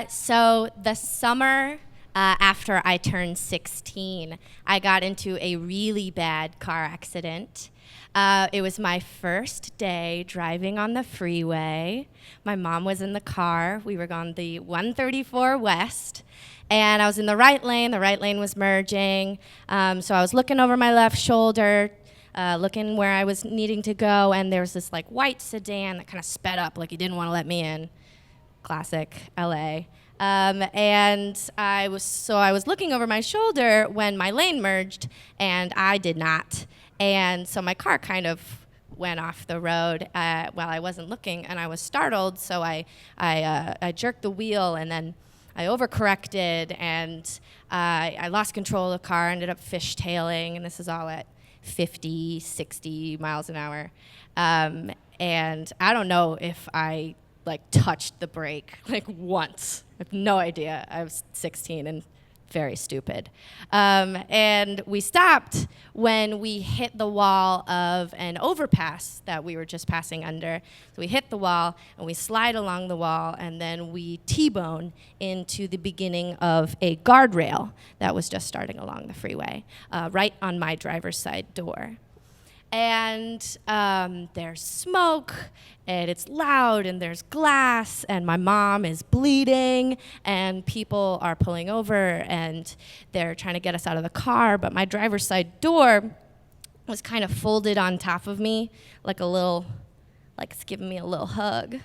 So the summer after I turned 16, I got into a really bad car accident. It was my first day driving on the freeway. My mom was in the car. We were going the 134 West, and I was in the right lane. The right lane was merging. So I was looking over my left shoulder, looking where I was needing to go, and there was this like white sedan that kind of sped up like he didn't want to let me in. Classic LA. And I was looking over my shoulder when my lane merged, and I did not. And so my car kind of went off the road while I wasn't looking, and I was startled. So I jerked the wheel, and then I overcorrected, and I lost control of the car. Ended up fishtailing, and this is all at 50, 60 miles an hour. And I don't know if I touched the brake once. I have no idea. I was 16 and very stupid. And we stopped when we hit the wall of an overpass that we were just passing under. So we hit the wall and we slide along the wall, and then we T-bone into the beginning of a guardrail that was just starting along the freeway, right on my driver's side door. And there's smoke, and it's loud, and there's glass, and my mom is bleeding, and people are pulling over, and they're trying to get us out of the car, but my driver's side door was kind of folded on top of me, like it's giving me a little hug, a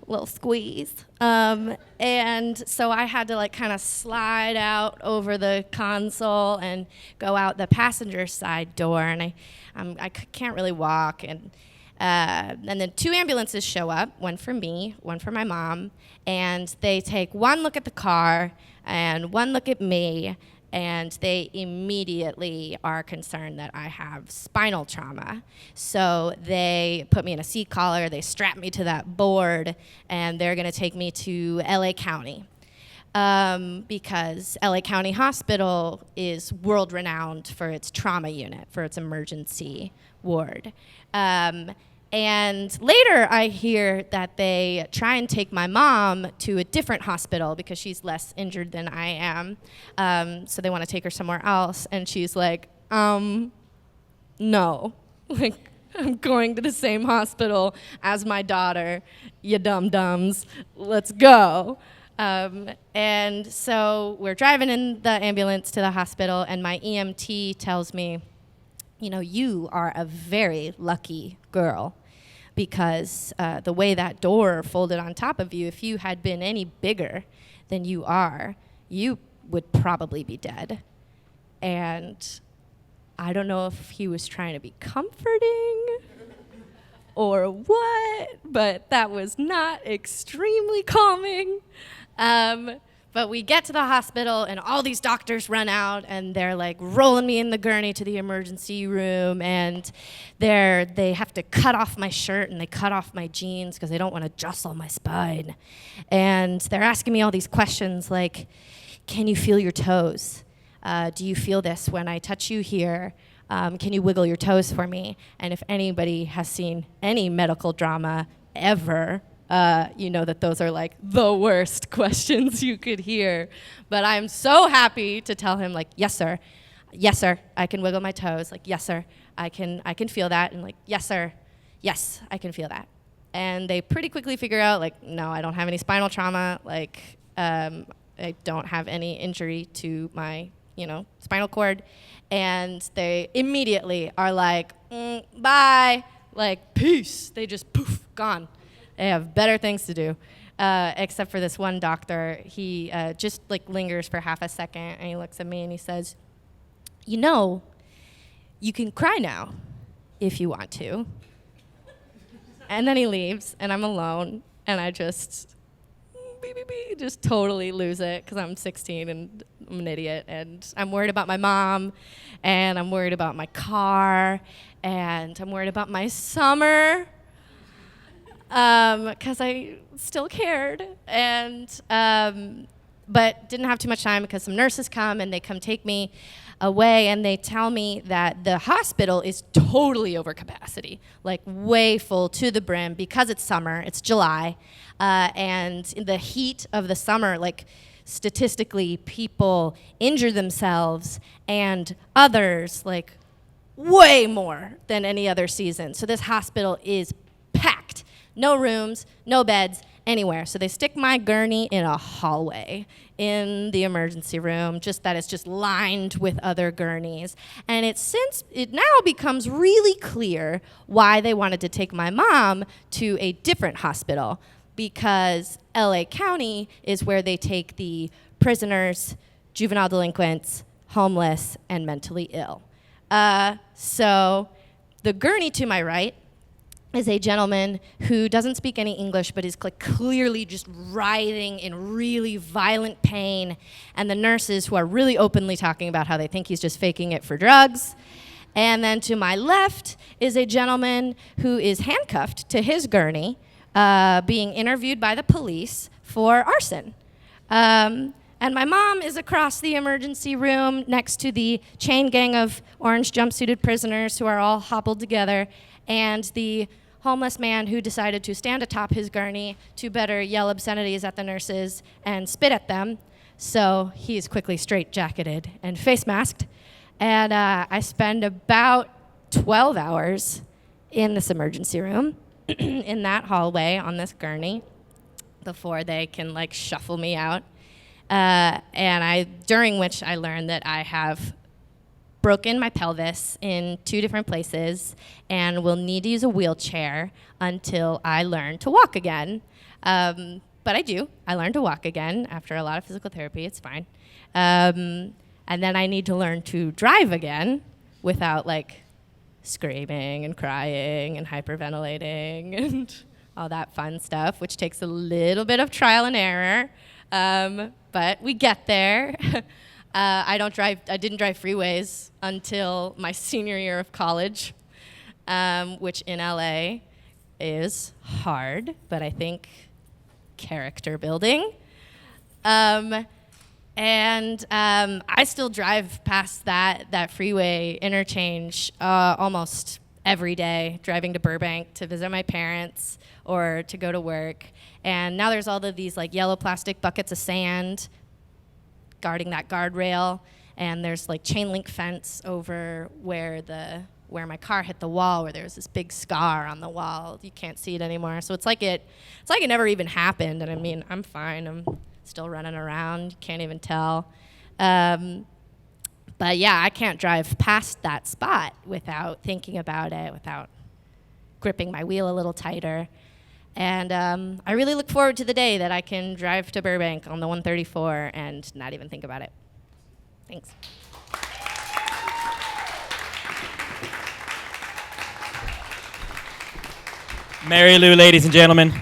little squeeze. And so I had to kind of slide out over the console and go out the passenger side door, and I can't really walk, and then 2 ambulances show up, one for me, one for my mom, and they take one look at the car and one look at me, and they immediately are concerned that I have spinal trauma. So they put me in a seat collar, they strap me to that board, and they're gonna take me to LA County. Because LA County Hospital is world-renowned for its trauma unit, for its emergency ward. And later I hear that they try and take my mom to a different hospital because she's less injured than I am. So they want to take her somewhere else. And she's like, no. I'm going to the same hospital as my daughter, you dum-dums. Let's go. And so we're driving in the ambulance to the hospital, and my EMT tells me, you are a very lucky girl, because the way that door folded on top of you, if you had been any bigger than you are, you would probably be dead. And I don't know if he was trying to be comforting or what, but that was not extremely calming. But we get to the hospital, and all these doctors run out, and they're rolling me in the gurney to the emergency room, and they have to cut off my shirt, and they cut off my jeans because they don't want to jostle my spine. And they're asking me all these questions like, can you feel your toes? Do you feel this when I touch you here? Can you wiggle your toes for me? And if anybody has seen any medical drama ever, you know that those are the worst questions you could hear. But I'm so happy to tell him yes sir, I can wiggle my toes. Yes sir, I can feel that. And yes sir, yes, I can feel that. And they pretty quickly figure out no, I don't have any spinal trauma. I don't have any injury to my spinal cord. And they immediately are bye, peace. They just poof, gone. They have better things to do, except for this one doctor. He just lingers for half a second, and he looks at me and he says, you can cry now if you want to. And then he leaves, and I'm alone, and I just totally lose it because I'm 16 and I'm an idiot, and I'm worried about my mom, and I'm worried about my car, and I'm worried about my summer. Because I still cared, and but didn't have too much time because some nurses come and they come take me away, and they tell me that the hospital is totally over capacity, like way full to the brim because it's summer, it's July, and in the heat of the summer, like statistically, people injure themselves and others, like way more than any other season. So this hospital is packed. No rooms, no beds, anywhere. So they stick my gurney in a hallway in the emergency room, just that it's just lined with other gurneys. And it now becomes really clear why they wanted to take my mom to a different hospital, because LA County is where they take the prisoners, juvenile delinquents, homeless, and mentally ill. So the gurney to my right is a gentleman who doesn't speak any English, but is clearly just writhing in really violent pain, and the nurses who are really openly talking about how they think he's just faking it for drugs. And then to my left is a gentleman who is handcuffed to his gurney, being interviewed by the police for arson. And my mom is across the emergency room next to the chain gang of orange jumpsuited prisoners who are all hobbled together, and the homeless man who decided to stand atop his gurney to better yell obscenities at the nurses and spit at them. So he is quickly straitjacketed and face masked. And I spend about 12 hours in this emergency room, in that hallway on this gurney, before they can shuffle me out. During which I learned that I have broken my pelvis in 2 different places and will need to use a wheelchair until I learn to walk again. But I do. I learned to walk again after a lot of physical therapy. It's fine. And then I need to learn to drive again without screaming and crying and hyperventilating and all that fun stuff, which takes a little bit of trial and error. But we get there. I didn't drive freeways until my senior year of college, which in LA is hard, but I think character building. I still drive past that freeway interchange almost every day, driving to Burbank to visit my parents or to go to work. And now there's all of these yellow plastic buckets of sand guarding that guardrail, and there's chain link fence over where my car hit the wall, where there's this big scar on the wall. You can't see it anymore. So it's like it never even happened. And I mean, I'm fine. I'm still running around. Can't even tell. But yeah, I can't drive past that spot without thinking about it, without gripping my wheel a little tighter. And I really look forward to the day that I can drive to Burbank on the 134 and not even think about it. Thanks. Mary Lou, ladies and gentlemen.